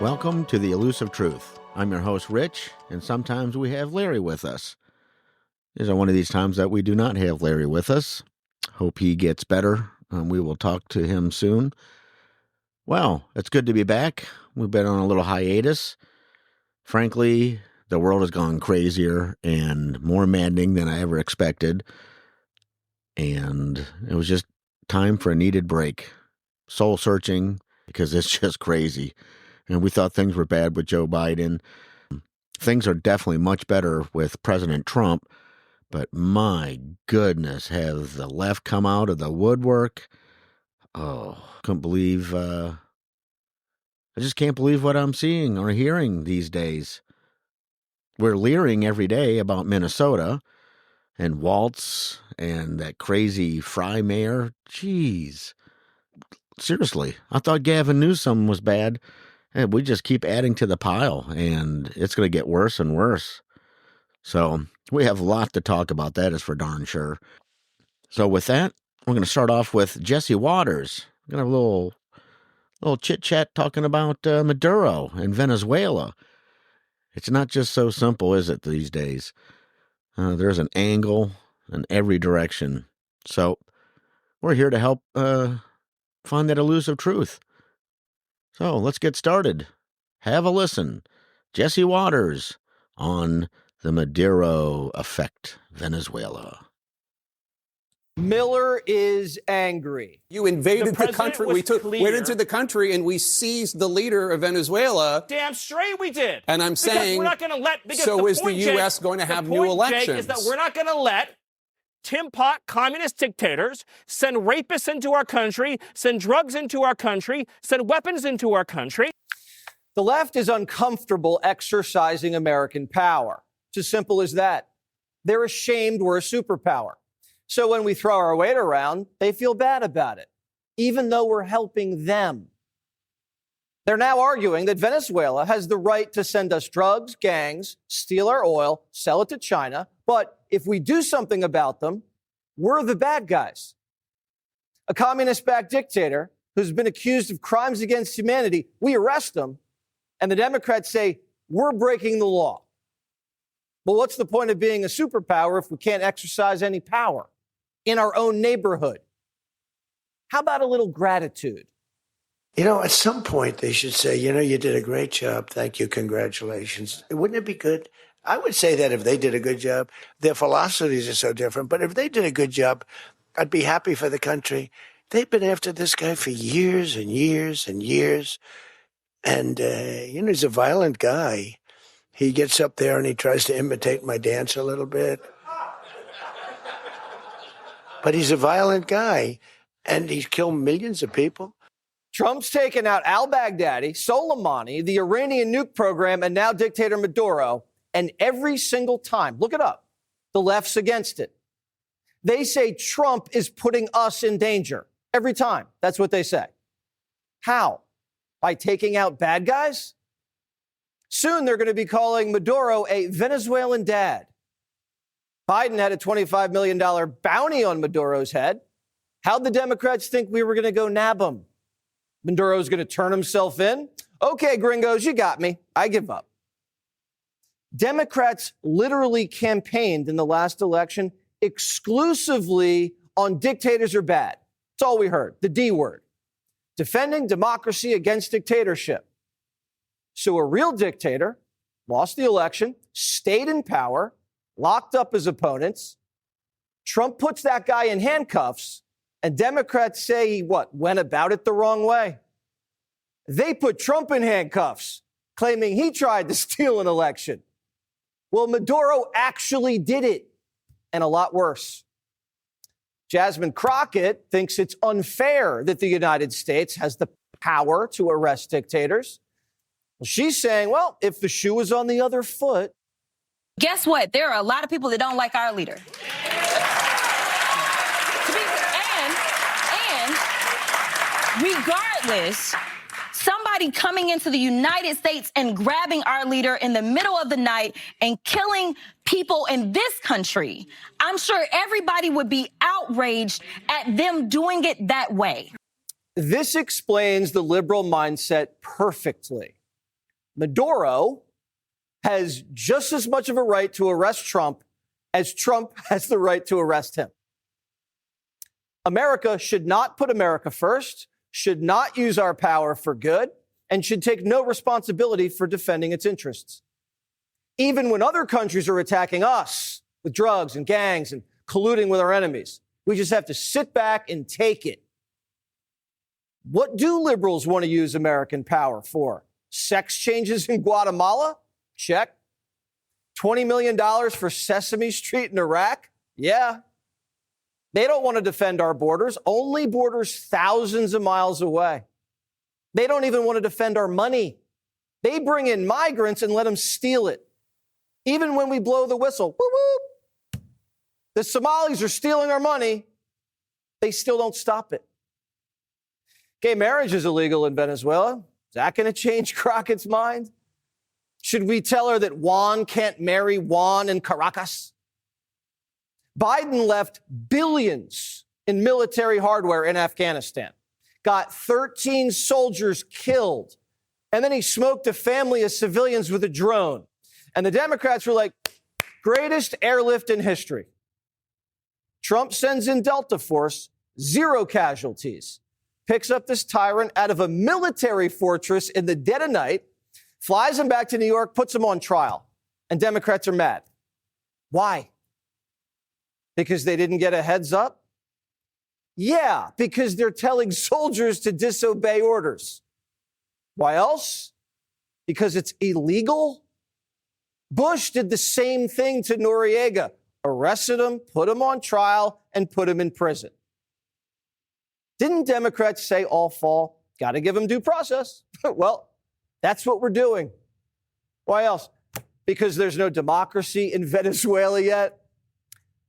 Welcome to the Elusive Truth. I'm your host, Rich, and sometimes we have Larry with us. These are one of these times that we do not have Larry with us. Hope he gets better. We will talk to him soon. Well, it's good to be back. We've been on a little hiatus. Frankly, the world has gone crazier and more maddening than I ever expected. And it was just time for a needed break. Soul searching, because it's just crazy. And we thought things were bad with Joe Biden. Things are definitely much better with President Trump. But my goodness, have the left come out of the woodwork? Oh, couldn't believe, I just can't believe what I'm seeing or hearing these days. We're leering every day about Minnesota and Waltz and that crazy Fry mayor. Jeez. Seriously, I thought Gavin Newsom was bad. And we just keep adding to the pile, and it's going to get worse and worse. So we have a lot to talk about, that is for darn sure. So with that, we're going to start off with Jessie Waters. We're going to have a little chit-chat talking about Maduro and Venezuela. It's not just so simple, is it, these days? There's an angle in every direction. So we're here to help find that elusive truth. So let's get started. Have a listen. Jessie Waters on the Maduro effect, Venezuela. Miller is angry. You invaded the country. We went into the country and we seized the leader of Venezuela. Damn straight we did. And I'm saying, we're not going to let. So is the U.S. going to have new elections? Jake, is that we're not going to let Tim Pot communist dictators send rapists into our country, send drugs into our country, send weapons into our country. The left is uncomfortable exercising American power. It's as simple as that. They're ashamed we're a superpower. So when we throw our weight around, they feel bad about it, even though we're helping them. They're now arguing that Venezuela has the right to send us drugs, gangs, steal our oil, sell it to China. But if we do something about them, we're the bad guys. A communist-backed dictator who's been accused of crimes against humanity, we arrest him, and the Democrats say, we're breaking the law. Well, what's the point of being a superpower if we can't exercise any power in our own neighborhood? How about a little gratitude? You know, at some point they should say, you did a great job. Thank you. Congratulations. Wouldn't it be good? I would say that if they did a good job, their philosophies are so different. But if they did a good job, I'd be happy for the country. They've been after this guy for years and years and years. And, he's a violent guy. He gets up there and he tries to imitate my dance a little bit. But he's a violent guy, and he's killed millions of people. Trump's taken out al-Baghdadi, Soleimani, the Iranian nuke program, and now dictator Maduro. And every single time, look it up, the left's against it. They say Trump is putting us in danger. Every time. That's what they say. How? By taking out bad guys? Soon they're going to be calling Maduro a Venezuelan dad. Biden had a $25 million bounty on Maduro's head. How'd the Democrats think we were going to go nab him? Maduro's going to turn himself in? Okay, gringos, you got me. I give up. Democrats literally campaigned in the last election exclusively on dictators are bad. That's all we heard, the D word. Defending democracy against dictatorship. So a real dictator lost the election, stayed in power, locked up his opponents. Trump puts that guy in handcuffs, and Democrats say he, went about it the wrong way. They put Trump in handcuffs, claiming he tried to steal an election. Well, Maduro actually did it, and a lot worse. Jasmine Crockett thinks it's unfair that the United States has the power to arrest dictators. Well, she's saying, if the shoe was on the other foot. Guess what? There are a lot of people that don't like our leader. And regardless, somebody coming into the United States and grabbing our leader in the middle of the night and killing people in this country, I'm sure everybody would be outraged at them doing it that way. This explains the liberal mindset perfectly. Maduro has just as much of a right to arrest Trump as Trump has the right to arrest him. America should not put America first, should not use our power for good, and should take no responsibility for defending its interests. Even when other countries are attacking us with drugs and gangs and colluding with our enemies, we just have to sit back and take it. What do liberals want to use American power for? Sex changes in Guatemala? Check. $20 million for Sesame Street in Iraq? Yeah. They don't want to defend our borders, only borders thousands of miles away. They don't even want to defend our money. They bring in migrants and let them steal it. Even when we blow the whistle, whoop, whoop, the Somalis are stealing our money, they still don't stop it. Gay marriage is illegal in Venezuela. Is that going to change Crockett's mind? Should we tell her that Juan can't marry Juan in Caracas? Biden left billions in military hardware in Afghanistan, got 13 soldiers killed, and then he smoked a family of civilians with a drone. And the Democrats were like, greatest airlift in history. Trump sends in Delta Force, 0 casualties, picks up this tyrant out of a military fortress in the dead of night, flies him back to New York, puts him on trial. And Democrats are mad. Why? Because they didn't get a heads up? Yeah, because they're telling soldiers to disobey orders. Why else? Because it's illegal? Bush did the same thing to Noriega, arrested him, put him on trial, and put him in prison. Didn't Democrats say all fall, got to give him due process? Well, that's what we're doing. Why else? Because there's no democracy in Venezuela yet?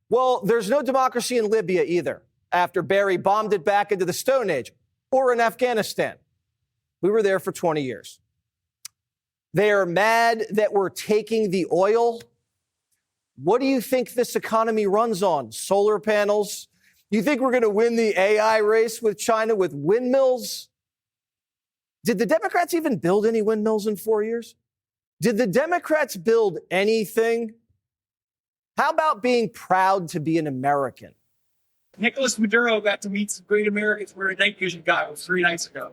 Well, there's no democracy in Libya either, after Barry bombed it back into the Stone Age, or in Afghanistan. We were there for 20 years. They are mad that we're taking the oil. What do you think this economy runs on? Solar panels? You think we're going to win the AI race with China with windmills? Did the Democrats even build any windmills in 4 years? Did the Democrats build anything? How about being proud to be an American? Nicolas Maduro got to meet some great Americans where a night vision guy. It was 3 nights ago.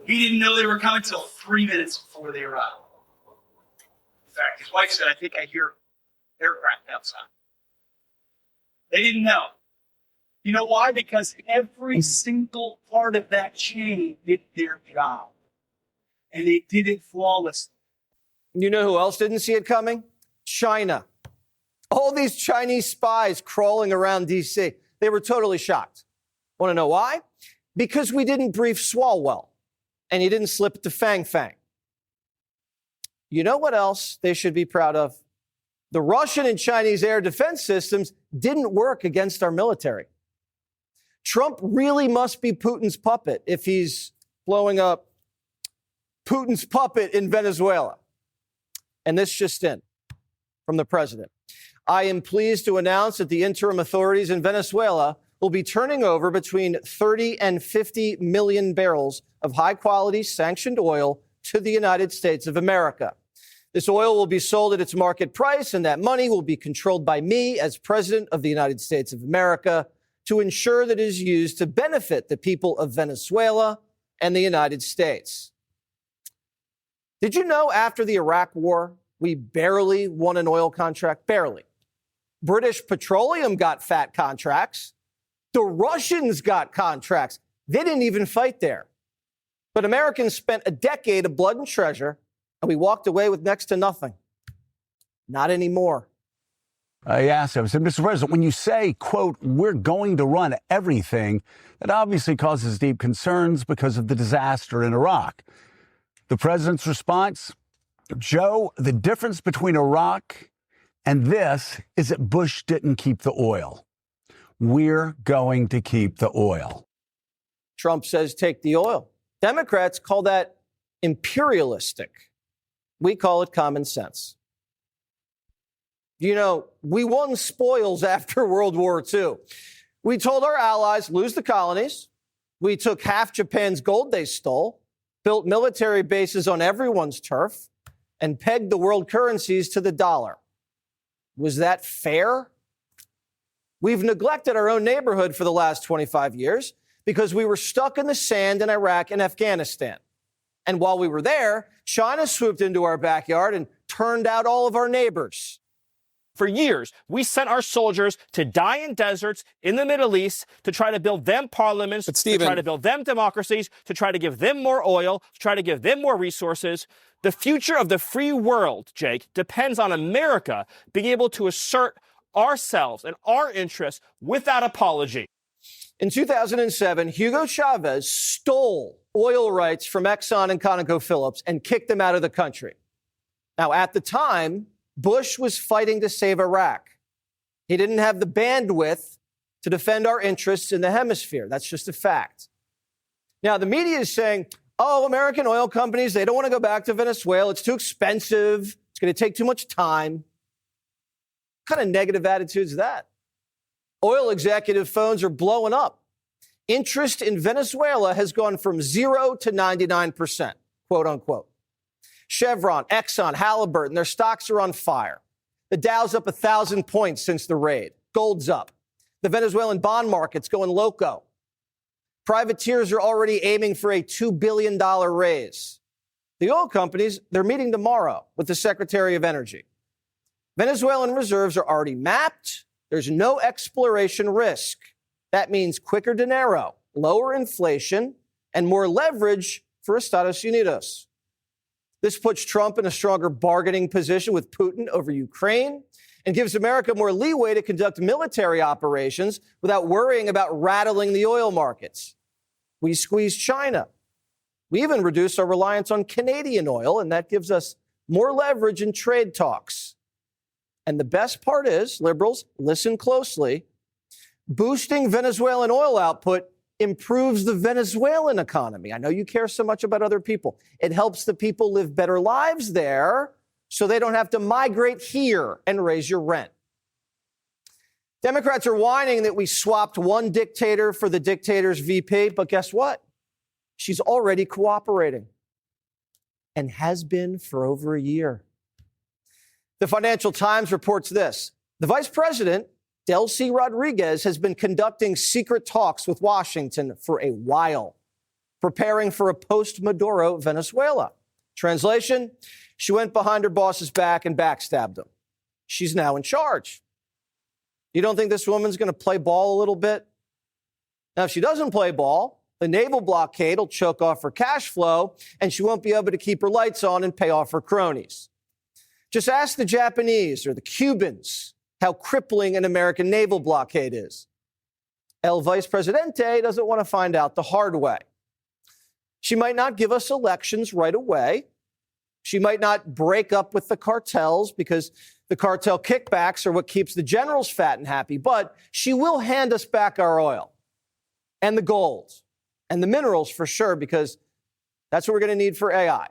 He didn't know they were coming until 3 minutes before they arrived. In fact, his wife said, I think I hear aircraft outside. They didn't know. You know why? Because every single part of that chain did their job. And they did it flawlessly. You know who else didn't see it coming? China. All these Chinese spies crawling around D.C. They were totally shocked. Want to know why? Because we didn't brief Swalwell, and he didn't slip it to Fang Fang. You know what else they should be proud of? The Russian and Chinese air defense systems didn't work against our military. Trump really must be Putin's puppet if he's blowing up Putin's puppet in Venezuela. And this just in from the president. I am pleased to announce that the interim authorities in Venezuela will be turning over between 30 and 50 million barrels of high-quality sanctioned oil to the United States of America. This oil will be sold at its market price, and that money will be controlled by me as President of the United States of America to ensure that it is used to benefit the people of Venezuela and the United States. Did you know after the Iraq War, we barely won an oil contract? Barely. British Petroleum got fat contracts. The Russians got contracts. They didn't even fight there. But Americans spent a decade of blood and treasure, and we walked away with next to nothing. Not anymore. Yes, I said, Mr. President, when you say, quote, we're going to run everything, that obviously causes deep concerns because of the disaster in Iraq. The president's response, Joe, the difference between Iraq and this is that Bush didn't keep the oil. We're going to keep the oil. Trump says take the oil. Democrats call that imperialistic. We call it common sense. You know, we won spoils after World War II. We told our allies, lose the colonies. We took half Japan's gold they stole. built military bases on everyone's turf, and pegged the world currencies to the dollar. Was that fair? We've neglected our own neighborhood for the last 25 years because we were stuck in the sand in Iraq and Afghanistan. And while we were there, China swooped into our backyard and turned out all of our neighbors. For years, we sent our soldiers to die in deserts in the Middle East to try to build them parliaments, to try to build them democracies, to try to give them more oil, to try to give them more resources. The future of the free world, Jake, depends on America being able to assert ourselves and our interests without apology. In 2007, Hugo Chavez stole oil rights from Exxon and ConocoPhillips and kicked them out of the country. Now, at the time, Bush was fighting to save Iraq. He didn't have the bandwidth to defend our interests in the hemisphere. That's just a fact. Now, the media is saying, oh, American oil companies, they don't want to go back to Venezuela. It's too expensive. It's going to take too much time. What kind of negative attitude is that? Oil executive phones are blowing up. Interest in Venezuela has gone from 0 to 99%, quote unquote. Chevron, Exxon, Halliburton, their stocks are on fire. The Dow's up 1,000 points since the raid. Gold's up. The Venezuelan bond market's going loco. Privateers are already aiming for a $2 billion raise. The oil companies, they're meeting tomorrow with the Secretary of Energy. Venezuelan reserves are already mapped. There's no exploration risk. That means quicker dinero, lower inflation, and more leverage for Estados Unidos. This puts Trump in a stronger bargaining position with Putin over Ukraine and gives America more leeway to conduct military operations without worrying about rattling the oil markets. We squeeze China. We even reduce our reliance on Canadian oil, and that gives us more leverage in trade talks. And the best part is, liberals, listen closely, boosting Venezuelan oil output improves the Venezuelan economy. I know you care so much about other people. It helps the people live better lives there so they don't have to migrate here and raise your rent. Democrats are whining that we swapped one dictator for the dictator's VP, but guess what? She's already cooperating and has been for over a year. The Financial Times reports this. The vice president, Delcy Rodriguez, has been conducting secret talks with Washington for a while, preparing for a post-Maduro Venezuela. Translation, she went behind her boss's back and backstabbed him. She's now in charge. You don't think this woman's going to play ball a little bit? Now, if she doesn't play ball, the naval blockade will choke off her cash flow, and she won't be able to keep her lights on and pay off her cronies. Just ask the Japanese or the Cubans how crippling an American naval blockade is. El Vice Presidente doesn't want to find out the hard way. She might not give us elections right away. She might not break up with the cartels because the cartel kickbacks are what keeps the generals fat and happy, but she will hand us back our oil and the gold and the minerals for sure, because that's what we're going to need for AI.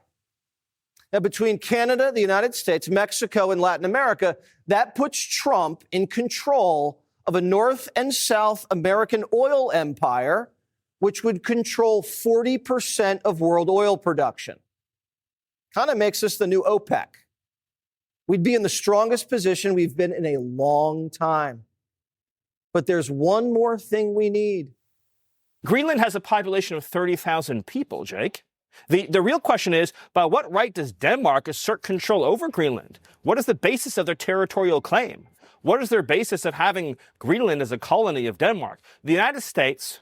Now, between Canada, the United States, Mexico, and Latin America, that puts Trump in control of a North and South American oil empire, which would control 40% of world oil production. Kind of makes us the new OPEC. We'd be in the strongest position we've been in a long time. But there's one more thing we need. Greenland has a population of 30,000 people, Jake. The real question is, by what right does Denmark assert control over Greenland? What is the basis of their territorial claim? What is their basis of having Greenland as a colony of Denmark? The United States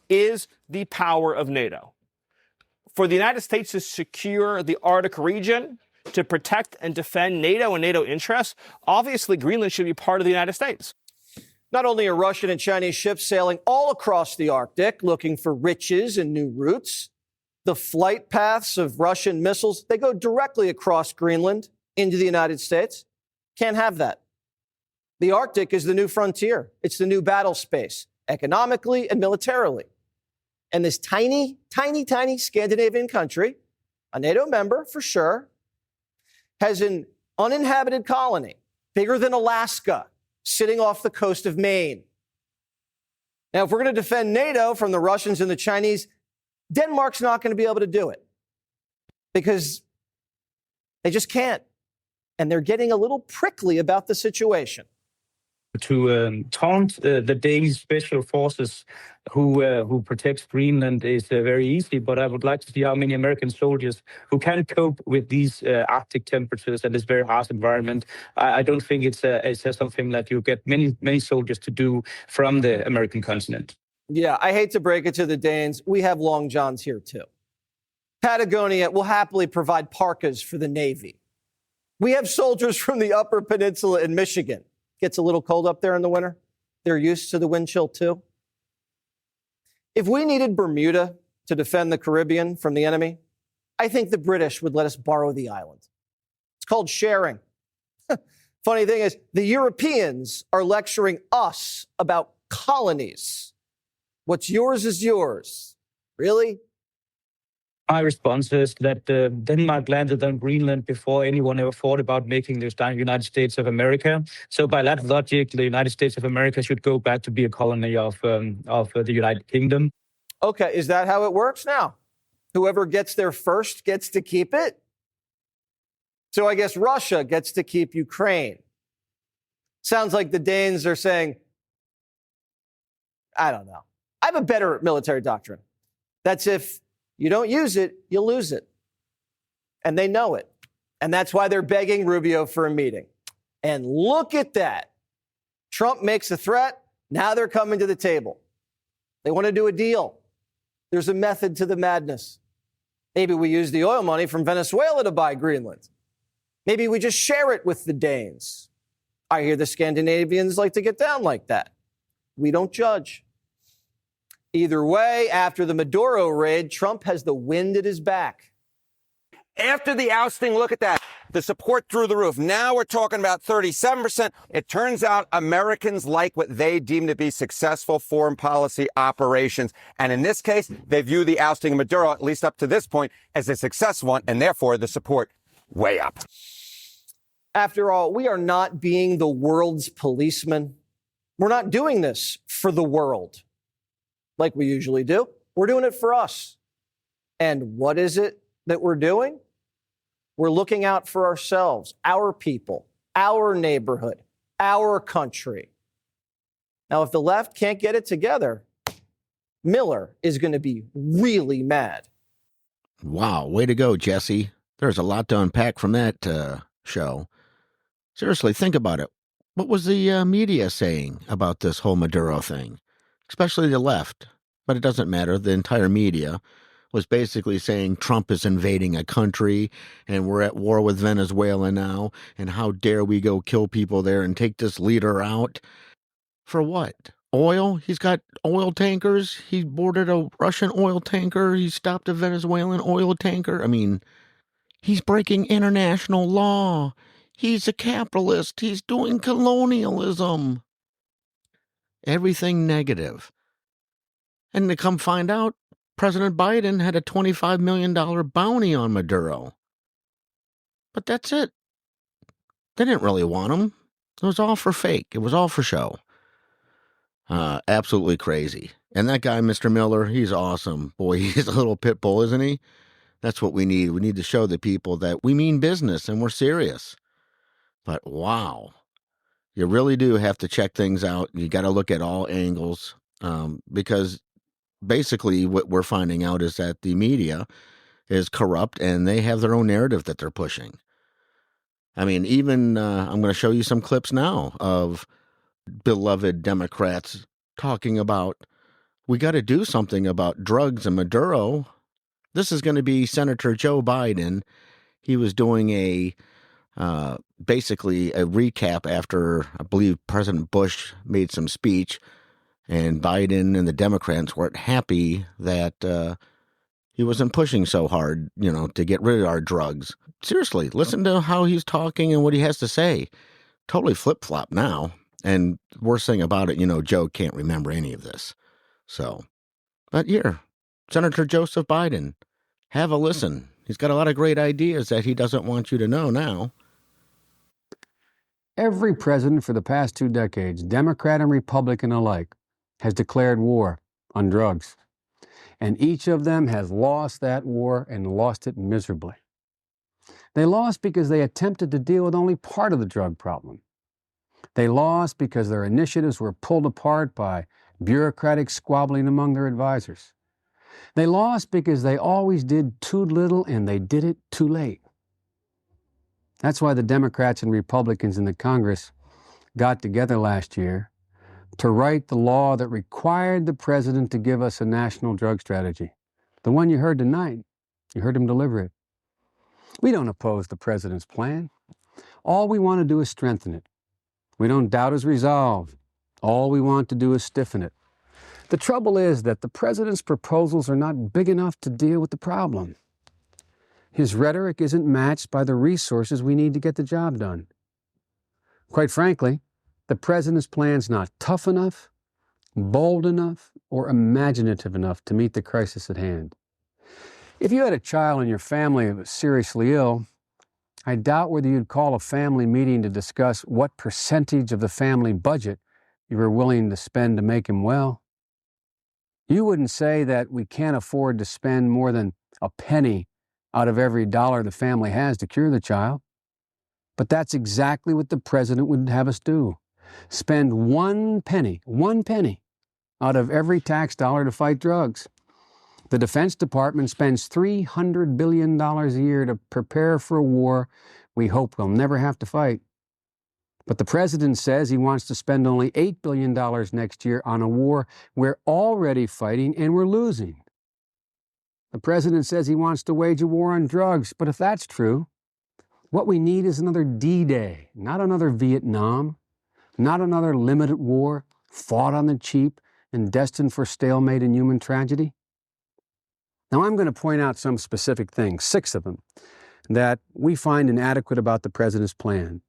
is the power of NATO. For the United States to secure the Arctic region, to protect and defend NATO and NATO interests, obviously Greenland should be part of the United States. Not only are Russian and Chinese ships sailing all across the Arctic looking for riches and new routes, the flight paths of Russian missiles, they go directly across Greenland into the United States. Can't have that. The Arctic is the new frontier. It's the new battle space, economically and militarily. And this tiny, tiny, tiny Scandinavian country, a NATO member for sure, has an uninhabited colony, bigger than Alaska, sitting off the coast of Maine. Now, if we're going to defend NATO from the Russians and the Chinese, Denmark's not going to be able to do it. because they just can't. And they're getting a little prickly about the situation. To taunt the Danish special forces who protects Greenland is very easy, but I would like to see how many American soldiers who can cope with these Arctic temperatures and this very harsh environment. I don't think it's something that you get many soldiers to do from the American continent. Yeah, I hate to break it to the Danes. We have long johns here too. Patagonia will happily provide parkas for the Navy. We have soldiers from the Upper Peninsula in Michigan. Gets a little cold up there in the winter. They're used to the wind chill too. If we needed Bermuda to defend the Caribbean from the enemy, I think the British would let us borrow the island. It's called sharing. Funny thing is, the Europeans are lecturing us about colonies. What's yours is yours. Really? My response is that Denmark landed on Greenland before anyone ever thought about making this United States of America. So by that logic, the United States of America should go back to be a colony of the United Kingdom. Okay, is that how it works now? Whoever gets there first gets to keep it? So I guess Russia gets to keep Ukraine. Sounds like the Danes are saying, I don't know. I have a better military doctrine. That's if you don't use it, you lose it. And they know it. And that's why they're begging Rubio for a meeting. And look at that. Trump makes a threat. Now they're coming to the table. They want to do a deal. There's a method to the madness. Maybe we use the oil money from Venezuela to buy Greenland. Maybe we just share it with the Danes. I hear the Scandinavians like to get down like that. We don't judge. Either way, after the Maduro raid, Trump has the wind at his back. After the ousting, look at that. The support through the roof. Now we're talking about 37%. It turns out Americans like what they deem to be successful foreign policy operations. And in this case, they view the ousting of Maduro, at least up to this point, as a successful one, and therefore the support way up. After all, we are not being the world's policemen. We're not doing this for the world like we usually do. We're doing it for us. And what is it that we're doing? We're looking out for ourselves, our people, our neighborhood, our country. Now, if the left can't get it together, Miller is going to be really mad. Wow, way to go, Jessie. There's a lot to unpack from that show. Seriously, think about it. What was the media saying about this whole Maduro thing? Especially the left, but it doesn't matter. The entire media was basically saying Trump is invading a country and we're at war with Venezuela now, and how dare we go kill people there and take this leader out? For what? Oil? He's got oil tankers. He boarded a Russian oil tanker. He stopped a Venezuelan oil tanker. I mean, he's breaking international law. He's a capitalist. He's doing colonialism. Everything negative. And to come find out, President Biden had a $25 million bounty on Maduro. But that's it. They didn't really want him. It was all for fake. It was all for show. Absolutely crazy. And that guy, Mr. Miller, he's awesome. Boy, he's a little pit bull, isn't he? That's what we need. We need to show the people that we mean business and we're serious. But wow. You really do have to check things out. You got to look at all angles because basically what we're finding out is that the media is corrupt and they have their own narrative that they're pushing. I mean, even I'm going to show you some clips now of beloved Democrats talking about we got to do something about drugs and Maduro. This is going to be Senator Joe Biden. He was doing basically a recap after, I believe, President Bush made some speech, and Biden and the Democrats weren't happy that he wasn't pushing so hard, to get rid of our drugs. Seriously, listen to how he's talking and what he has to say. Totally flip-flop now. And worst thing about it, Joe can't remember any of this. So, but here, Senator Joseph Biden, have a listen. He's got a lot of great ideas that he doesn't want you to know now. Every president for the past 2 decades, Democrat and Republican alike, has declared war on drugs. And each of them has lost that war and lost it miserably. They lost because they attempted to deal with only part of the drug problem. They lost because their initiatives were pulled apart by bureaucratic squabbling among their advisors. They lost because they always did too little and they did it too late. That's why the Democrats and Republicans in the Congress got together last year to write the law that required the president to give us a national drug strategy. The one you heard tonight, you heard him deliver it. We don't oppose the president's plan. All we want to do is strengthen it. We don't doubt his resolve. All we want to do is stiffen it. The trouble is that the president's proposals are not big enough to deal with the problem. His rhetoric isn't matched by the resources we need to get the job done. Quite frankly, the president's plan's not tough enough, bold enough, or imaginative enough to meet the crisis at hand. If you had a child in your family that was seriously ill, I doubt whether you'd call a family meeting to discuss what percentage of the family budget you were willing to spend to make him well. You wouldn't say that we can't afford to spend more than a penny out of every dollar the family has to cure the child. But that's exactly what the president would have us do. Spend one penny out of every tax dollar to fight drugs. The Defense Department spends $300 billion a year to prepare for a war we hope we'll never have to fight. But the president says he wants to spend only $8 billion next year on a war we're already fighting and we're losing. The president says he wants to wage a war on drugs, but if that's true, what we need is another D-Day, not another Vietnam, not another limited war fought on the cheap and destined for stalemate and human tragedy. Now, I'm going to point out some specific things, 6 of them, that we find inadequate about the president's plan.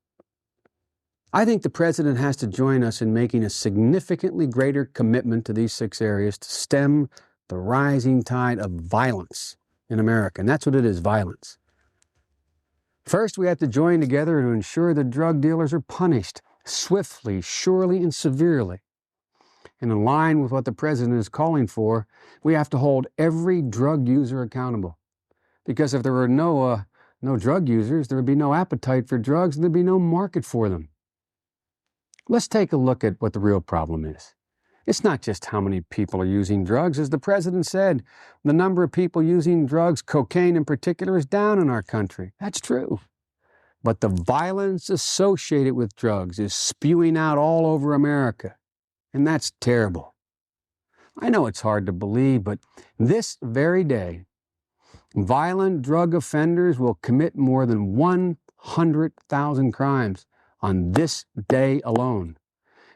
I think the president has to join us in making a significantly greater commitment to these 6 areas to stem the rising tide of violence in America. And that's what it is, violence. First, we have to join together to ensure that drug dealers are punished swiftly, surely, and severely. And in line with what the president is calling for, we have to hold every drug user accountable. Because if there were no drug users, there would be no appetite for drugs and there'd be no market for them. Let's take a look at what the real problem is. It's not just how many people are using drugs. As the president said, the number of people using drugs, cocaine in particular, is down in our country. That's true. But the violence associated with drugs is spewing out all over America. And that's terrible. I know it's hard to believe, but this very day, violent drug offenders will commit more than 100,000 crimes on this day alone.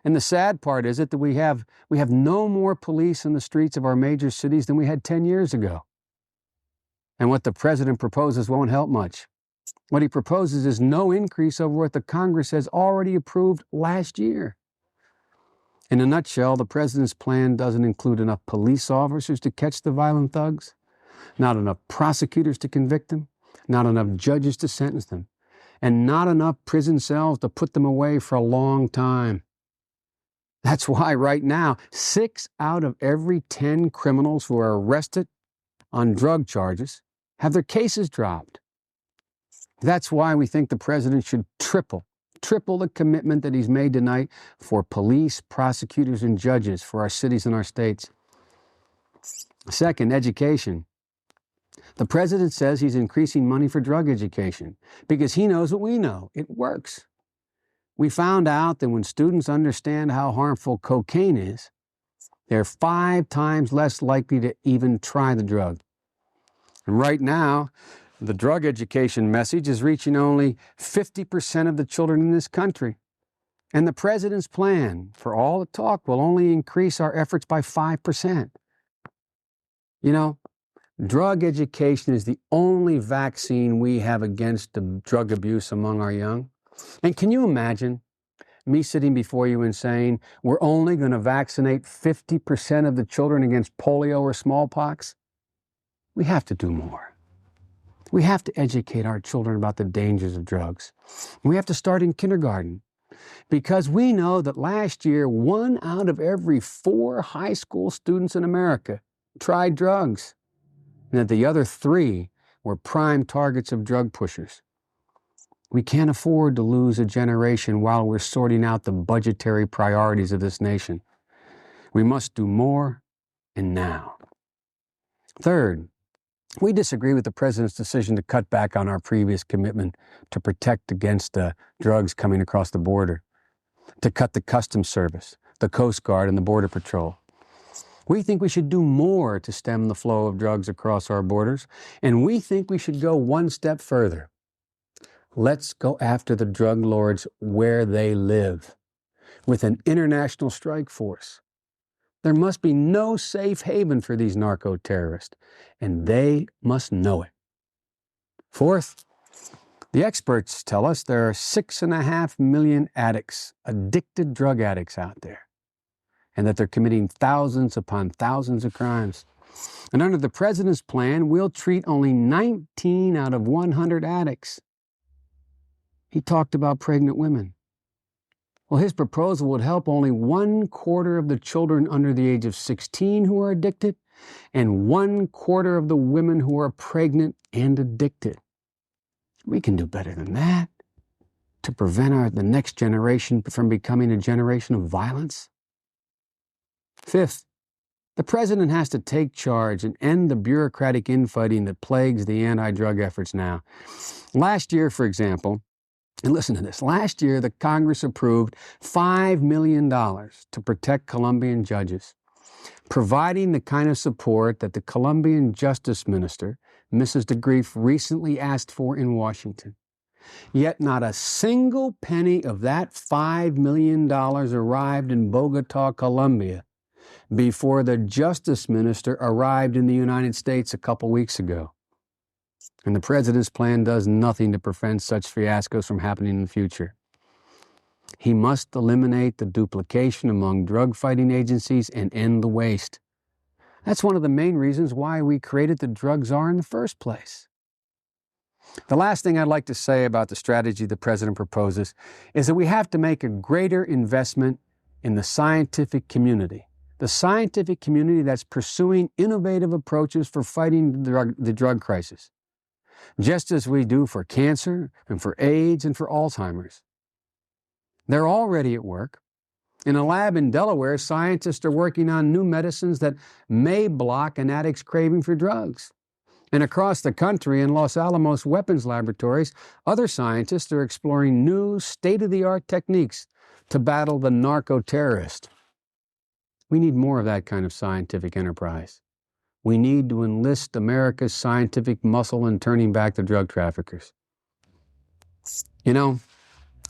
And the sad part is that we have no more police in the streets of our major cities than we had 10 years ago. And what the president proposes won't help much. What he proposes is no increase over what the Congress has already approved last year. In a nutshell, the president's plan doesn't include enough police officers to catch the violent thugs, not enough prosecutors to convict them, not enough judges to sentence them, and not enough prison cells to put them away for a long time. That's why right now, 6 out of every 10 criminals who are arrested on drug charges have their cases dropped. That's why we think the president should triple the commitment that he's made tonight for police, prosecutors, and judges for our cities and our states. Second, education. The president says he's increasing money for drug education because he knows what we know. It works. We found out that when students understand how harmful cocaine is, they're 5 times less likely to even try the drug. And right now, the drug education message is reaching only 50% of the children in this country. And the president's plan, for all the talk, will only increase our efforts by 5%. You know, drug education is the only vaccine we have against the drug abuse among our young. And can you imagine me sitting before you and saying, we're only going to vaccinate 50% of the children against polio or smallpox? We have to do more. We have to educate our children about the dangers of drugs. We have to start in kindergarten because we know that last year, 1 out of every 4 high school students in America tried drugs, and that the other 3 were prime targets of drug pushers. We can't afford to lose a generation while we're sorting out the budgetary priorities of this nation. We must do more, and now. Third, we disagree with the president's decision to cut back on our previous commitment to protect against drugs coming across the border, to cut the Customs Service, the Coast Guard, and the Border Patrol. We think we should do more to stem the flow of drugs across our borders, and we think we should go one step further. Let's go after the drug lords where they live, with an international strike force. There must be no safe haven for these narco-terrorists, and they must know it. Fourth, the experts tell us there are 6.5 million addicts, addicted drug addicts out there, and that they're committing thousands upon thousands of crimes. And under the president's plan, we'll treat only 19 out of 100 addicts. He talked about pregnant women. Well, his proposal would help only 1/4 of the children under the age of 16 who are addicted, and 1/4 of the women who are pregnant and addicted. We can do better than that to prevent the next generation from becoming a generation of violence. Fifth, the president has to take charge and end the bureaucratic infighting that plagues the anti-drug efforts now. Last year, for example, and listen to this, last year the Congress approved $5 million to protect Colombian judges, providing the kind of support that the Colombian Justice Minister, Mrs. de Grief, recently asked for in Washington. Yet not a single penny of that $5 million arrived in Bogota, Colombia, before the Justice Minister arrived in the United States a couple weeks ago. And the president's plan does nothing to prevent such fiascos from happening in the future. He must eliminate the duplication among drug-fighting agencies and end the waste. That's one of the main reasons why we created the drug czar in the first place. The last thing I'd like to say about the strategy the president proposes is that we have to make a greater investment in the scientific community. The scientific community that's pursuing innovative approaches for fighting the drug crisis, just as we do for cancer and for AIDS and for Alzheimer's. They're already at work. In a lab in Delaware, scientists are working on new medicines that may block an addict's craving for drugs. And across the country in Los Alamos weapons laboratories, other scientists are exploring new state-of-the-art techniques to battle the narco-terrorist. We need more of that kind of scientific enterprise. We need to enlist America's scientific muscle in turning back the drug traffickers. You know,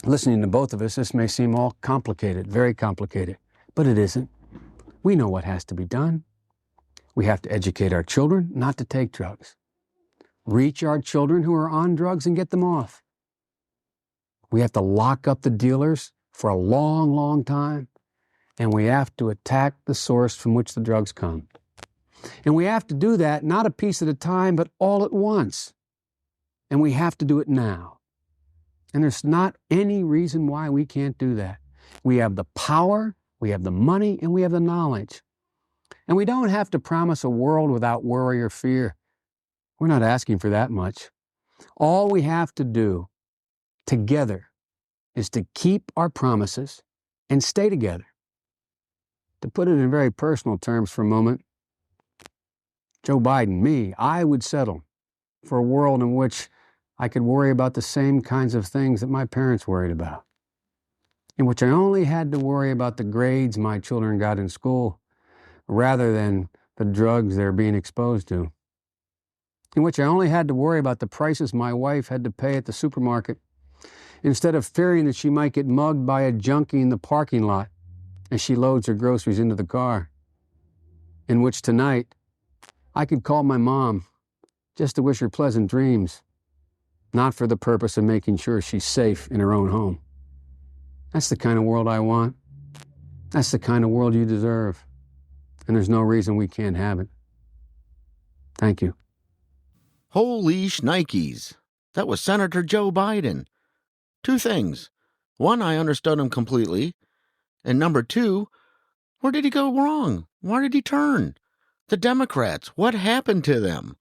listening to both of us, this may seem all complicated, very complicated, but it isn't. We know what has to be done. We have to educate our children not to take drugs. Reach our children who are on drugs and get them off. We have to lock up the dealers for a long, long time. And we have to attack the source from which the drugs come. And we have to do that not a piece at a time, but all at once. And we have to do it now. And there's not any reason why we can't do that. We have the power, we have the money, and we have the knowledge. And we don't have to promise a world without worry or fear. We're not asking for that much. All we have to do together is to keep our promises and stay together. To put it in very personal terms for a moment, Joe Biden, I would settle for a world in which I could worry about the same kinds of things that my parents worried about, in which I only had to worry about the grades my children got in school rather than the drugs they're being exposed to, in which I only had to worry about the prices my wife had to pay at the supermarket instead of fearing that she might get mugged by a junkie in the parking lot as she loads her groceries into the car, in which tonight I could call my mom just to wish her pleasant dreams, not for the purpose of making sure she's safe in her own home. That's the kind of world I want. That's the kind of world you deserve. And there's no reason we can't have it. Thank you. Holy shnikes. That was Senator Joe Biden. 2 things. 1, I understood him completely. And number 2, where did he go wrong? Why did he turn? The Democrats, what happened to them?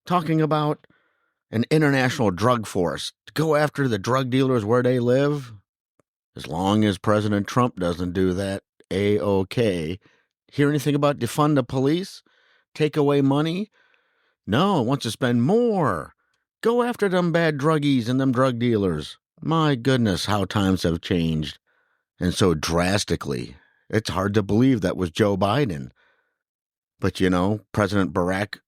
Talking about an international drug force to go after the drug dealers where they live. As long as President Trump doesn't do that, A-OK. Hear anything about defund the police? Take away money? No, wants to spend more. Go after them bad druggies and them drug dealers. My goodness, how times have changed. And so drastically. It's hard to believe that was Joe Biden. But, you know, President Barack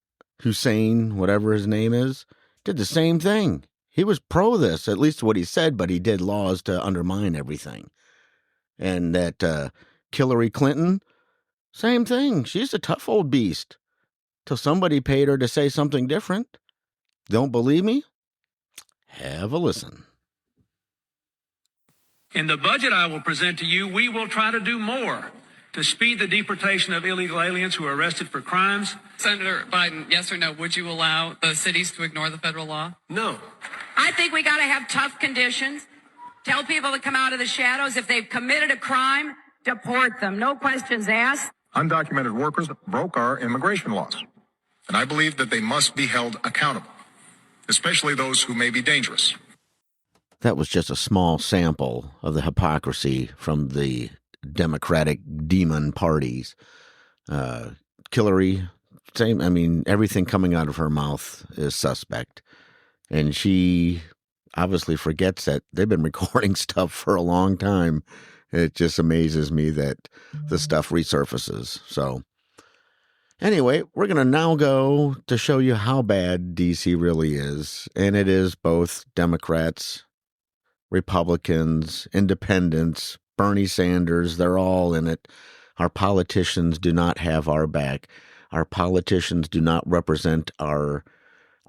Hussein, whatever his name is, did the same thing. He was pro this, at least what he said, but he did laws to undermine everything. And that Hillary Clinton, same thing. She's a tough old beast. Till somebody paid her to say something different. Don't believe me? Have a listen. In the budget I will present to you, we will try to do more to speed the deportation of illegal aliens who are arrested for crimes. Senator Biden, yes or no, would you allow the cities to ignore the federal law? No. I think we got to have tough conditions. Tell people to come out of the shadows. If they've committed a crime, deport them. No questions asked. Undocumented workers broke our immigration laws, and I believe that they must be held accountable, especially those who may be dangerous. That was just a small sample of the hypocrisy from the Democratic demon parties. Hillary, same. I mean, everything coming out of her mouth is suspect. And she obviously forgets that they've been recording stuff for a long time. It just amazes me that the stuff resurfaces. So anyway, we're going to now go to show you how bad D.C. really is. And it is both Democrats, Republicans, independents, Bernie Sanders, they're all in it. Our politicians do not have our back. Our politicians do not represent our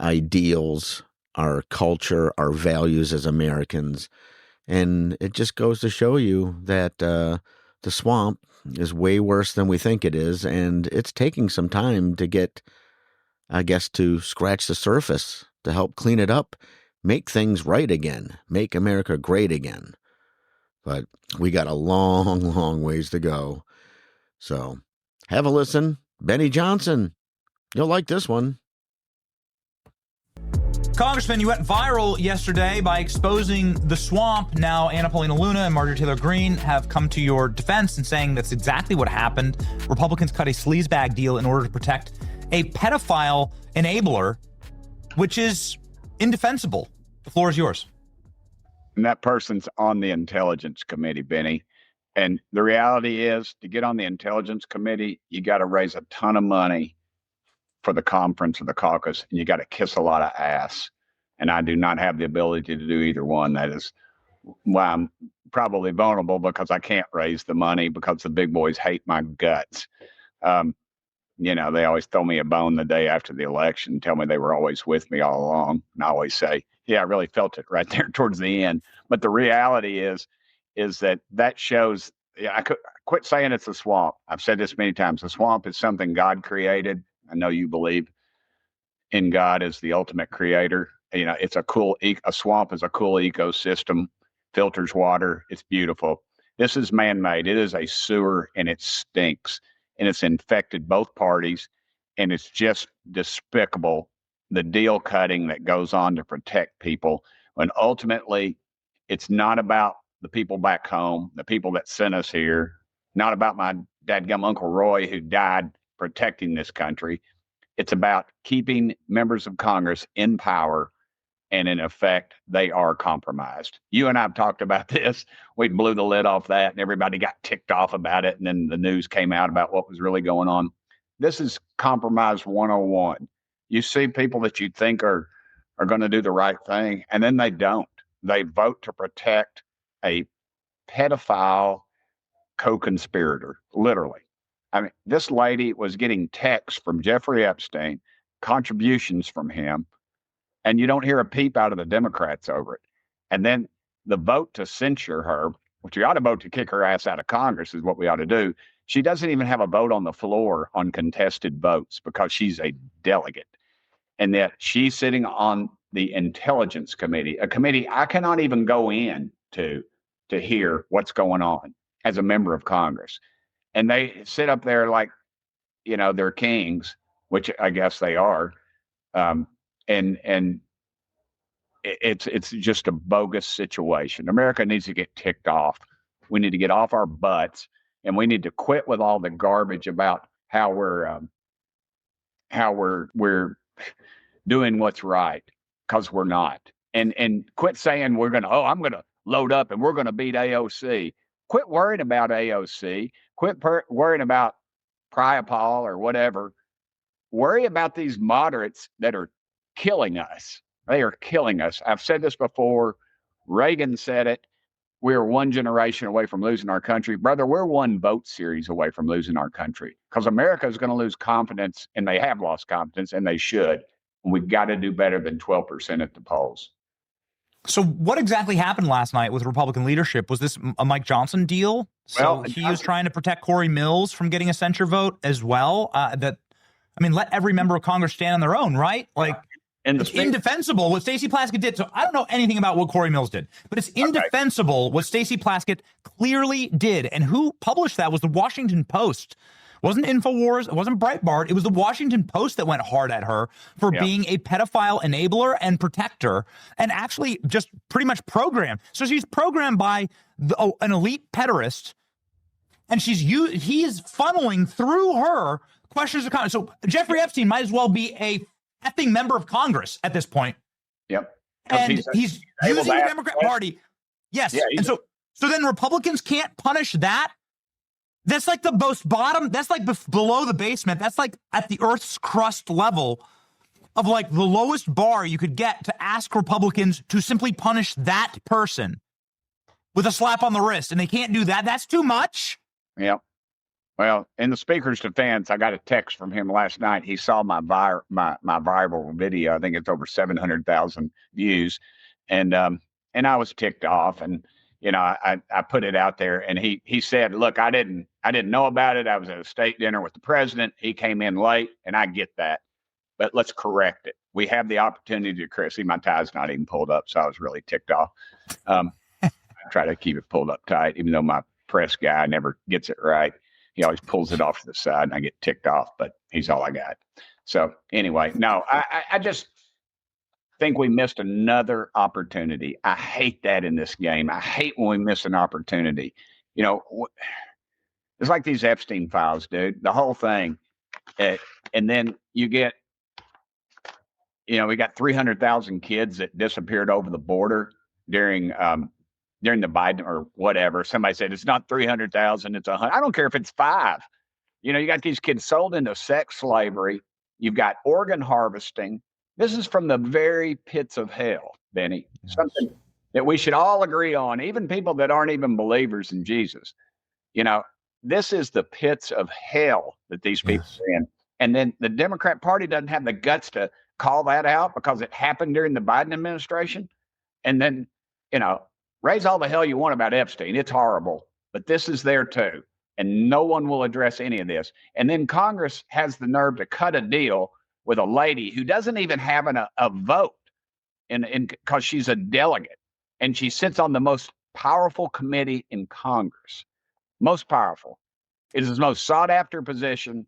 ideals, our culture, our values as Americans. And it just goes to show you that the swamp is way worse than we think it is. And it's taking some time to get, I guess, to scratch the surface, to help clean it up, make things right again, make America great again. But we got a long, long ways to go. So have a listen. Benny Johnson, you'll like this one. Congressman, you went viral yesterday by exposing the swamp. Now Anna Paulina Luna and Marjorie Taylor Greene have come to your defense and saying that's exactly what happened. Republicans cut a sleazebag deal in order to protect a pedophile enabler, which is indefensible. The floor is yours. And that person's on the Intelligence Committee, Benny. And the reality is, to get on the Intelligence Committee, you got to raise a ton of money for the conference or the caucus, and you got to kiss a lot of ass. And I do not have the ability to do either one. That is why I'm probably vulnerable, because I can't raise the money because the big boys hate my guts. You know, they always throw me a bone the day after the election, tell me they were always with me all along. And I always say, yeah, I really felt it right there towards the end. But the reality is that shows, I could quit saying it's a swamp. I've said this many times. The swamp is something God created. I know you believe in God as the ultimate creator. You know, it's a swamp is a cool ecosystem, filters water. It's beautiful. This is man-made. It is a sewer, and it stinks, and it's infected both parties, and it's just despicable, the deal cutting that goes on to protect people, when ultimately it's not about the people back home, the people that sent us here, not about my dadgum Uncle Roy who died protecting this country. It's about keeping members of Congress in power, and in effect, they are compromised. You and I have talked about this. We blew the lid off that, and everybody got ticked off about it, and then the news came out about what was really going on. This is compromise 101. You see people that you think are going to do the right thing, and then they don't. They vote to protect a pedophile co-conspirator, literally. I mean, this lady was getting texts from Jeffrey Epstein, contributions from him, and you don't hear a peep out of the Democrats over it. And then the vote to censure her, which we ought to vote to kick her ass out of Congress, is what we ought to do. She doesn't even have a vote on the floor on contested votes because she's a delegate. And that she's sitting on the Intelligence Committee, a committee I cannot even go in to hear what's going on as a member of Congress. And they sit up there like they're kings, which I guess they are. And it's just a bogus situation. America needs to get ticked off. We need to get off our butts, and we need to quit with all the garbage about how we're doing what's right, because we're not. And quit saying I'm gonna load up and we're gonna beat AOC. Quit worrying about AOC. Quit worrying about Priapol or whatever. Worry about these moderates that are killing us. They are killing us. I've said this before. Reagan said it. We're one generation away from losing our country. Brother, we're one vote series away from losing our country, because America is going to lose confidence, and they have lost confidence, and they should. We've got to do better than 12% at the polls. So what exactly happened last night with Republican leadership? Was this a Mike Johnson deal? So he was trying to protect Corey Mills from getting a censure vote as well? Let every member of Congress stand on their own, right? It's indefensible what Stacey Plaskett did. So I don't know anything about what Corey Mills did, but it's indefensible what Stacey Plaskett clearly did. And who published that was the Washington Post. It wasn't InfoWars. It wasn't Breitbart. It was the Washington Post that went hard at her for being a pedophile enabler and protector, and actually just pretty much programmed. So she's programmed by an elite pederast, and he is funneling through her questions of Congress. So Jeffrey Epstein might as well be a effing member of Congress at this point. Yep. And he's using the Democrat Party. Yes. Yeah, and so then Republicans can't punish that. That's like the most bottom. That's like below the basement. That's like at the Earth's crust level of like the lowest bar you could get to ask Republicans to simply punish that person with a slap on the wrist. And they can't do that. That's too much. Yep. Well, in the speaker's defense, I got a text from him last night. He saw my viral video. I think it's over 700,000 views, and I was ticked off. And I put it out there, and he said, "Look, I didn't know about it. I was at a state dinner with the president. He came in late, and I get that, but let's correct it. We have the opportunity to correct." See, my tie's not even pulled up, so I was really ticked off. I try to keep it pulled up tight, even though my press guy never gets it right. He always pulls it off to the side, and I get ticked off, but he's all I got. So anyway, no, I just think we missed another opportunity. I hate that in this game. I hate when we miss an opportunity. It's like these Epstein files, dude, the whole thing. And then you get, we got 300,000 kids that disappeared over the border during the Biden or whatever. Somebody said it's not 300,000, it's 100. I don't care if it's 5. You got these kids sold into sex slavery. You've got organ harvesting. This is from the very pits of hell, Benny. Yes. Something that we should all agree on, even people that aren't even believers in Jesus. This is the pits of hell that these people are in. And then the Democrat Party doesn't have the guts to call that out because it happened during the Biden administration. And then, raise all the hell you want about Epstein. It's horrible, but this is there too. And no one will address any of this. And then Congress has the nerve to cut a deal with a lady who doesn't even have a vote because she's a delegate. And she sits on the most powerful committee in Congress. Most powerful. It is the most sought after position.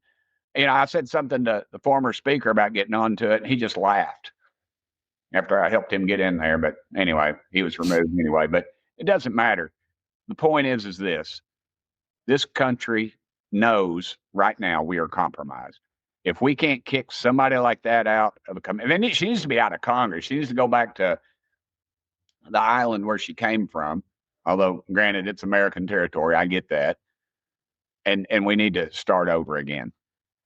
I said something to the former speaker about getting onto it, and he just laughed after I helped him get in there. But anyway, he was removed anyway, but it doesn't matter. The point is this country knows right now we are compromised. If we can't kick somebody like that out of the committee, then she needs to be out of Congress. She needs to go back to the island where she came from. Although granted, it's American territory. I get that. And we need to start over again.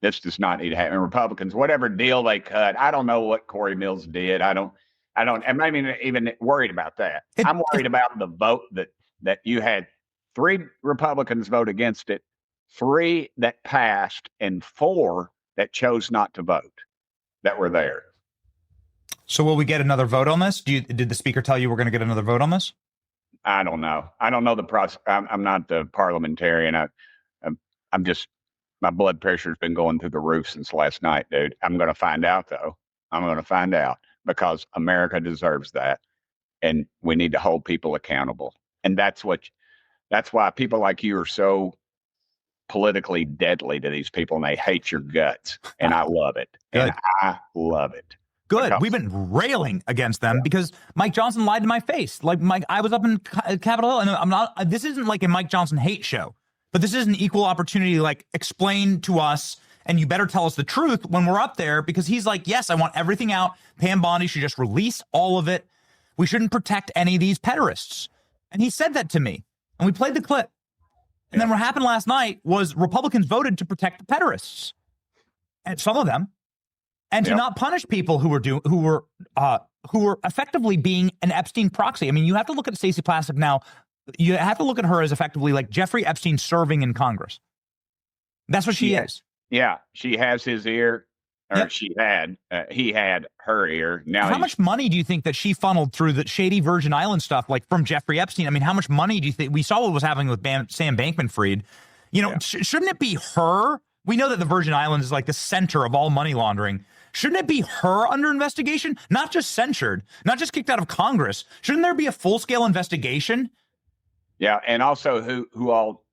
This does not need to happen. Republicans, whatever deal they cut, I don't know what Corey Mills did. I'm not even worried about that. I'm worried about the vote that you had 3 Republicans vote against it, 3 that passed, and 4 that chose not to vote that were there. So will we get another vote on this? Did the speaker tell you we're going to get another vote on this? I don't know. I don't know the process. I'm not the parliamentarian. I'm just, my blood pressure has been going through the roof since last night, dude. I'm going to find out, though. I'm going to find out because America deserves that. And we need to hold people accountable. And that's why people like you are so politically deadly to these people, and they hate your guts. And I love it. And I love it. Good. We've been railing against them because Mike Johnson lied to my face. Like, I was up in Capitol Hill, and I'm not. This isn't like a Mike Johnson hate show, but this is an equal opportunity. Like, explain to us, and you better tell us the truth when we're up there, because he's like, yes, I want everything out. Pam Bondi should just release all of it. We shouldn't protect any of these pederasts. And he said that to me, and we played the clip. And then what happened last night was Republicans voted to protect the pederasts, and some of them. And to not punish people who were effectively being an Epstein proxy. I mean, you have to look at Stacey Plastick now. You have to look at her as effectively like Jeffrey Epstein serving in Congress. That's what she is. Yeah, she has his ear, or he had her ear. Now, how much money do you think that she funneled through the shady Virgin Island stuff, like from Jeffrey Epstein? I mean, how much money do you think? We saw what was happening with Sam Bankman-Fried. You know, shouldn't it be her? We know that the Virgin Islands is like the center of all money laundering. Shouldn't it be her under investigation? Not just censured, not just kicked out of Congress. Shouldn't there be a full-scale investigation? Yeah, and also who all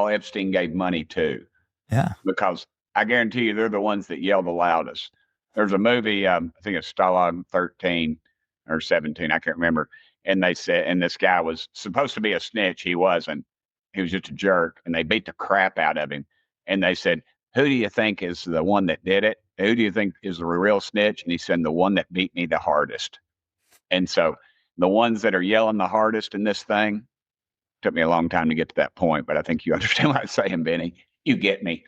Epstein gave money to. Yeah. Because I guarantee you they're the ones that yell the loudest. There's a movie, I think it's Stalag 13 or 17, I can't remember. And they said, and this guy was supposed to be a snitch. He wasn't. He was just a jerk. And they beat the crap out of him. And they said, who do you think is the one that did it? Who do you think is the real snitch? And he said, the one that beat me the hardest. And so the ones that are yelling the hardest in this thing, took me a long time to get to that point, but I think you understand what I'm saying, Benny. You get me.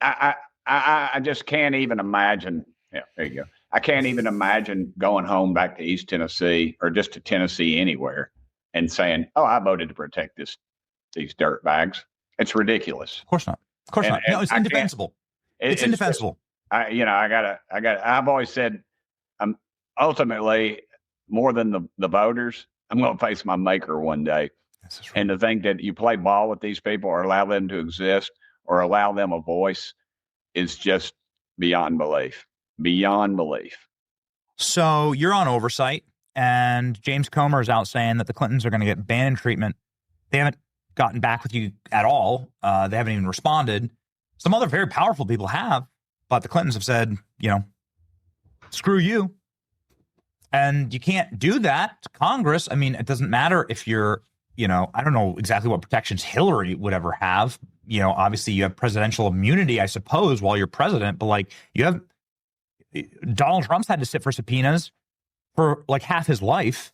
I just can't even imagine. Yeah, there you go. I can't even imagine going home back to East Tennessee or just to Tennessee anywhere and saying, oh, I voted to protect these dirt bags. It's ridiculous. Of course not. Of course not. No, it's indefensible. It's indefensible. I've always said, ultimately, more than the voters, I'm going to face my maker one day. And to think that you play ball with these people or allow them to exist or allow them a voice is just beyond belief. Beyond belief. So you're on oversight, and James Comer is out saying that the Clintons are going to get Bannon treatment. They haven't gotten back with you at all. They haven't even responded. Some other very powerful people have, but the Clintons have said, screw you. And you can't do that to Congress. I mean, it doesn't matter if you're, I don't know exactly what protections Hillary would ever have. Obviously you have presidential immunity, I suppose, while you're president, but like Donald Trump's had to sit for subpoenas for like half his life.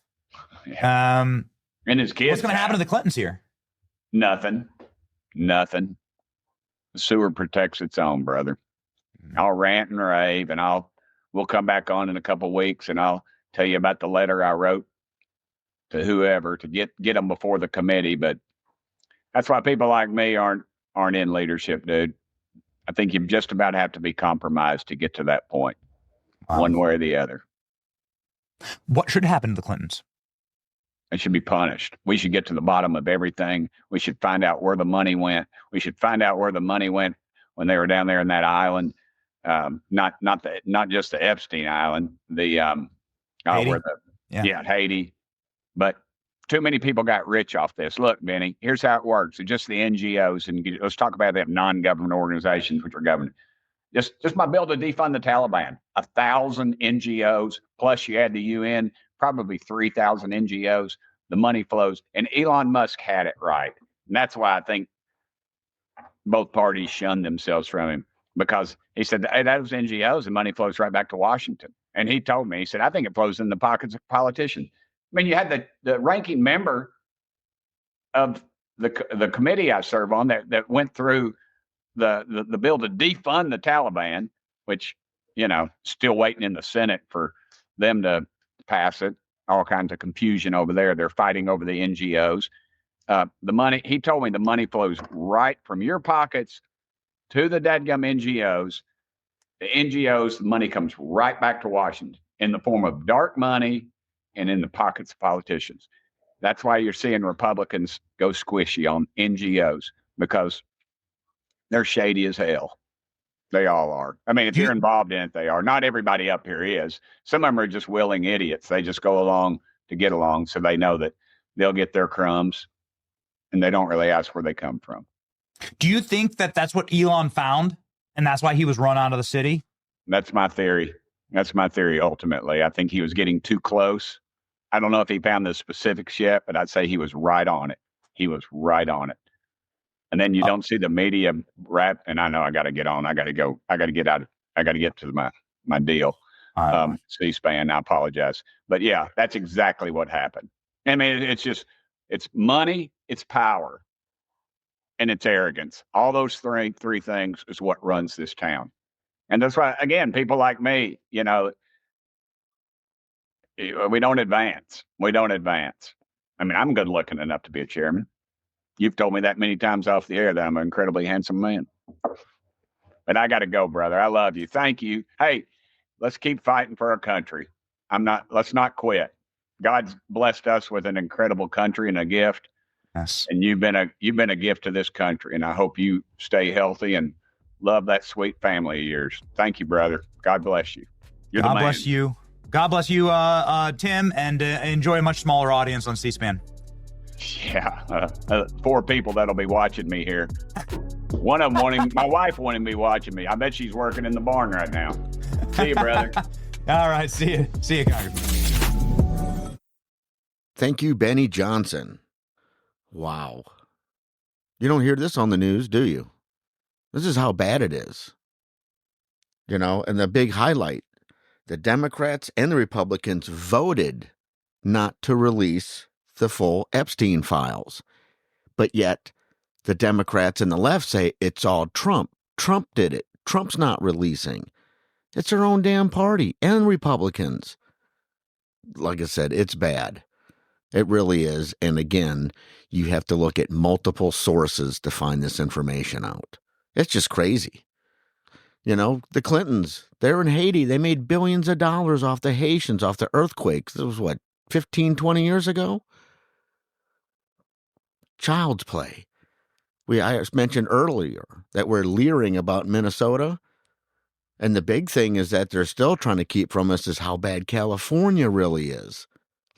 And his kids. What's going to happen to the Clintons here? Nothing. The sewer protects its own, brother. I'll rant and rave, and we'll come back on in a couple of weeks, and I'll tell you about the letter I wrote to whoever to get them before the committee. But that's why people like me aren't in leadership, dude. I think you just about have to be compromised to get to that point, one way or the other. What should happen to the Clintons? They should be punished. We should get to the bottom of everything. We should find out where the money went. We should find out where the money went when they were down there in that island. Not just the Epstein Island, Haiti. Haiti. But too many people got rich off this. Look, Benny, here's how it works. It's just the NGOs, and let's talk about them non-government organizations which are government. Just my bill to defund the Taliban. 1,000 NGOs plus you add the UN, probably 3,000 NGOs. The money flows, and Elon Musk had it right, and that's why I think both parties shunned themselves from him, because he said, hey, those NGOs, the money flows right back to Washington. And he told me, he said, I think it flows in the pockets of politicians. I mean, you had the ranking member of the committee I serve on that went through the bill to defund the Taliban, which, still waiting in the Senate for them to pass it. All kinds of confusion over there. They're fighting over the NGOs. The money, he told me the money flows right from your pockets to the dadgum NGOs. The NGOs, the money comes right back to Washington in the form of dark money and in the pockets of politicians. That's why you're seeing Republicans go squishy on NGOs, because they're shady as hell. They all are. I mean, if you're involved in it, they are. Not everybody up here is. Some of them are just willing idiots. They just go along to get along, so they know that they'll get their crumbs, and they don't really ask where they come from. Do you think that that's what Elon found, and that's why he was run out of the city? That's my theory. That's my theory. Ultimately, I think he was getting too close. I don't know if he found the specifics yet, but I'd say he was right on it. He was right on it. And then you don't see the media rap. And I know I got to get on. I got to go. I got to get out. I got to get to my deal. C-SPAN. I apologize. But yeah, that's exactly what happened. I mean, it's money, it's power, and it's arrogance. All those three things is what runs this town. And that's why, again, people like me, we don't advance. We don't advance. I mean, I'm good looking enough to be a chairman. You've told me that many times off the air that I'm an incredibly handsome man. But I got to go, brother. I love you. Thank you. Hey, let's keep fighting for our country. Let's not quit. God's blessed us with an incredible country and a gift. Yes. And you've been a gift to this country. And I hope you stay healthy and love that sweet family of yours. Thank you, brother. God bless you. You're the man. God bless you. God bless you, Tim, and enjoy a much smaller audience on C-SPAN. Yeah, 4 people that'll be watching me here. One of them my wife wanted me watching me. I bet she's working in the barn right now. See you, brother. All right, see you, Congressman. Thank you, Benny Johnson. Wow. You don't hear this on the news, do you? This is how bad it is. And the big highlight, the Democrats and the Republicans voted not to release the full Epstein files. But yet, the Democrats and the left say it's all Trump. Trump did it. Trump's not releasing. It's their own damn party and Republicans. Like I said, it's bad. It really is. And again, you have to look at multiple sources to find this information out. It's just crazy. The Clintons, they're in Haiti. They made billions of dollars off the Haitians, off the earthquakes. This was 15, 20 years ago? Child's play. I mentioned earlier that we're leering about Minnesota. And the big thing is that they're still trying to keep from us is how bad California really is.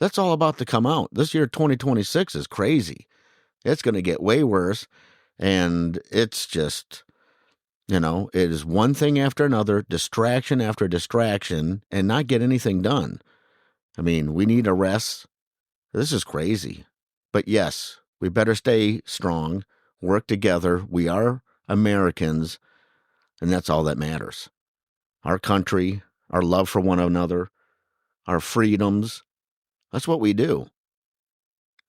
That's all about to come out. This year, 2026, is crazy. It's going to get way worse. And it's just, it is one thing after another, distraction after distraction, and not get anything done. I mean, we need arrests. This is crazy. But yes, we better stay strong, work together. We are Americans, and that's all that matters. Our country, our love for one another, our freedoms. That's what we do.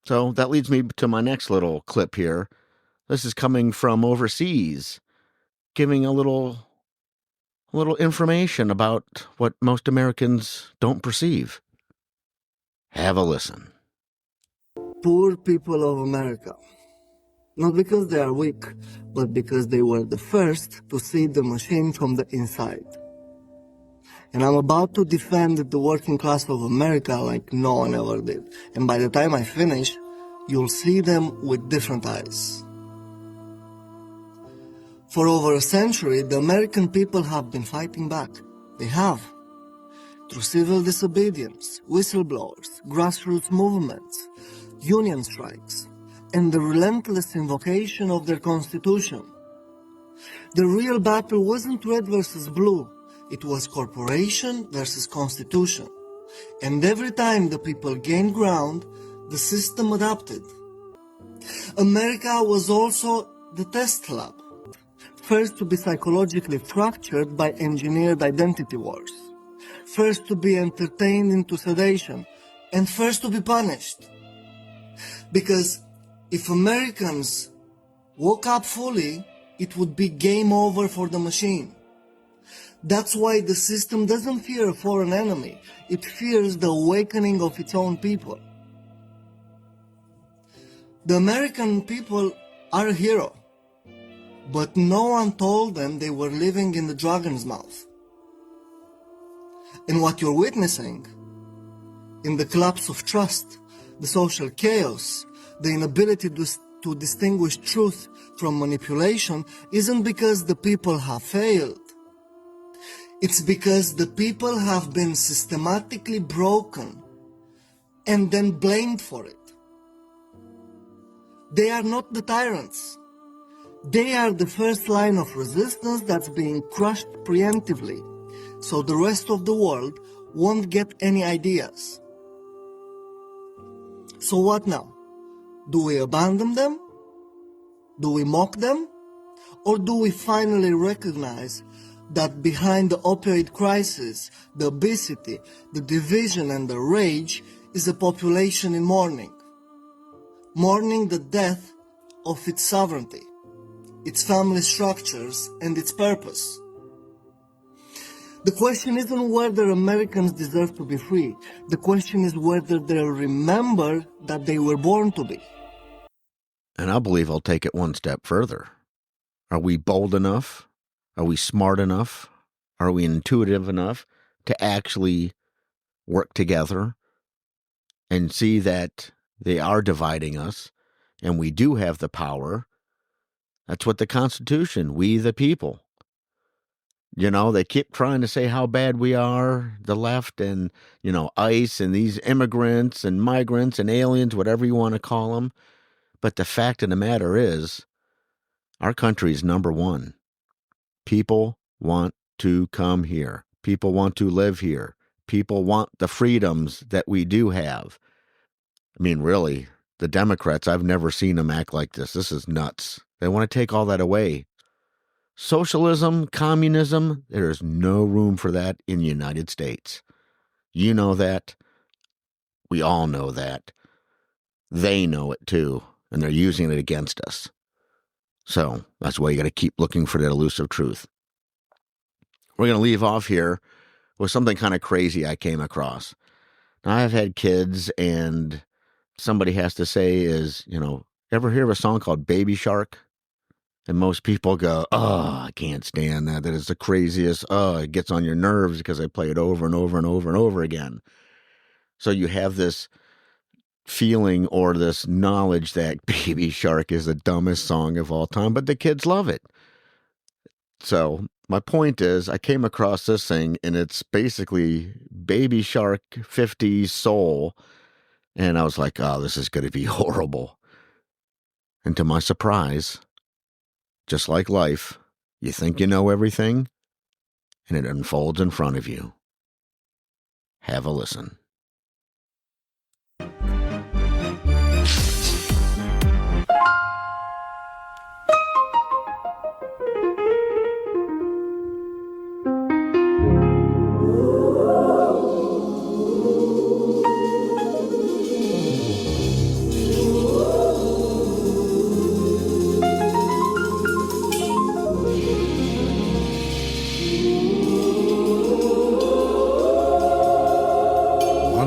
So that leads me to my next little clip here. This is coming from overseas, giving a little information about what most Americans don't perceive. Have a listen. Poor people of America. Not because they are weak, but because they were the first to see the machine from the inside. And I'm about to defend the working class of America like no one ever did. And by the time I finish, you'll see them with different eyes. For over a century, the American people have been fighting back. They have. Through civil disobedience, whistleblowers, grassroots movements, union strikes, and the relentless invocation of their constitution. The real battle wasn't red versus blue. It was corporation versus constitution. And every time the people gained ground, the system adapted. America was also the test lab. First to be psychologically fractured by engineered identity wars. First to be entertained into sedation. And first to be punished. Because if Americans woke up fully, it would be game over for the machine. That's why the system doesn't fear a foreign enemy. It fears the awakening of its own people. The American people are a hero. But no one told them they were living in the dragon's mouth. And what you're witnessing, in the collapse of trust, the social chaos, the inability to distinguish truth from manipulation, isn't because the people have failed. It's because the people have been systematically broken and then blamed for it. They are not the tyrants. They are the first line of resistance that's being crushed preemptively, so the rest of the world won't get any ideas. So what now? Do we abandon them? Do we mock them? Or do we finally recognize that behind the opioid crisis, the obesity, the division and the rage is a population in mourning? Mourning the death of its sovereignty, its family structures and its purpose. The question isn't whether Americans deserve to be free. The question is whether they'll remember that they were born to be. And I believe I'll take it one step further. Are we bold enough? Are we smart enough? Are we intuitive enough to actually work together and see that they are dividing us and we do have the power? That's what the Constitution, we the people. You know, they keep trying to say how bad we are, the left and, you know, ICE and these immigrants and migrants and aliens, whatever you want to call them. But the fact of the matter is, our country is number one. People want to come here. People want to live here. People want the freedoms that we do have. I mean, really, the Democrats, I've never seen them act like this. This is nuts. They want to take all that away. Socialism, communism, there is no room for that in the United States. You know that. We all know that. They know it too, and they're using it against us. So that's why you got to keep looking for that elusive truth. We're going to leave off here with something kind of crazy I came across. Now, I've had kids, and somebody has to say is, you know, ever hear of a song called Baby Shark? And most people go, oh, I can't stand that. That is the craziest. Oh, it gets on your nerves because I play it over and over and over and over again. So you have this feeling or this knowledge that Baby Shark is the dumbest song of all time, but the kids love it. So my point is, I came across this thing, and it's basically Baby Shark 50s soul. And I was like, oh, this is going to be horrible. And to my surprise, just like life, you think you know everything, and it unfolds in front of you. Have a listen.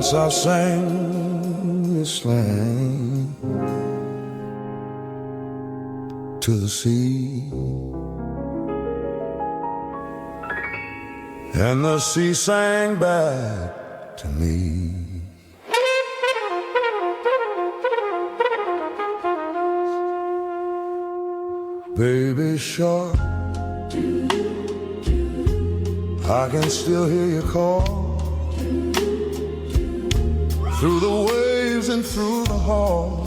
Once I sang this slang to the sea, and the sea sang back to me. Baby shark, I can still hear you call through the waves and through the hall.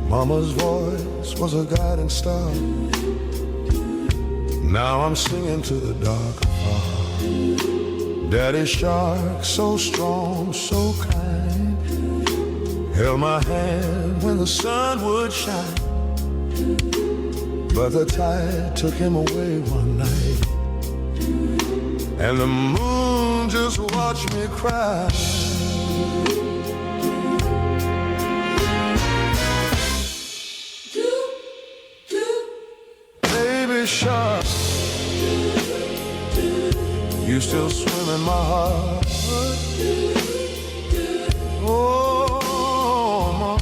Mama's voice was a guiding star. Now I'm singing to the dark afar. Daddy shark, so strong, so kind, held my hand when the sun would shine. But the tide took him away one night, and the moon just watched me cry. Baby shark, you still swim in my heart. Oh, mama,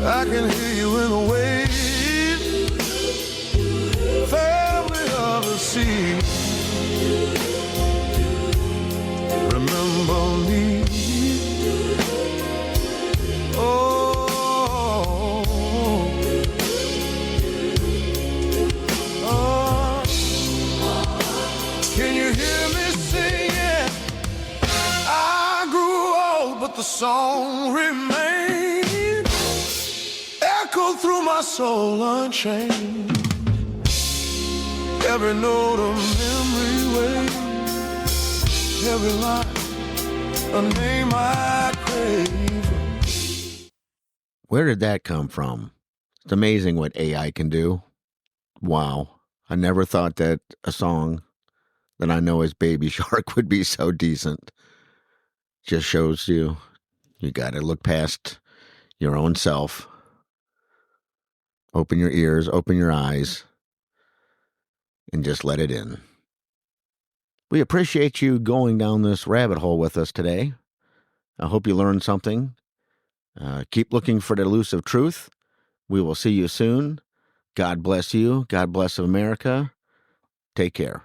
I can hear you in the waves, family of the sea. Remember me. Oh, oh. Can you hear me singing? I grew old, but the song remains. my soul unchained. Every note a memory waves, every line a name I crave. Where did that come from? It's amazing what AI can do. Wow. I never thought that a song that I know as Baby Shark would be so decent. Just shows you got to look past your own self. Open your ears, open your eyes, and just let it in. We appreciate you going down this rabbit hole with us today. I hope you learned something. Keep looking for the elusive truth. We will see you soon. God bless you. God bless America. Take care.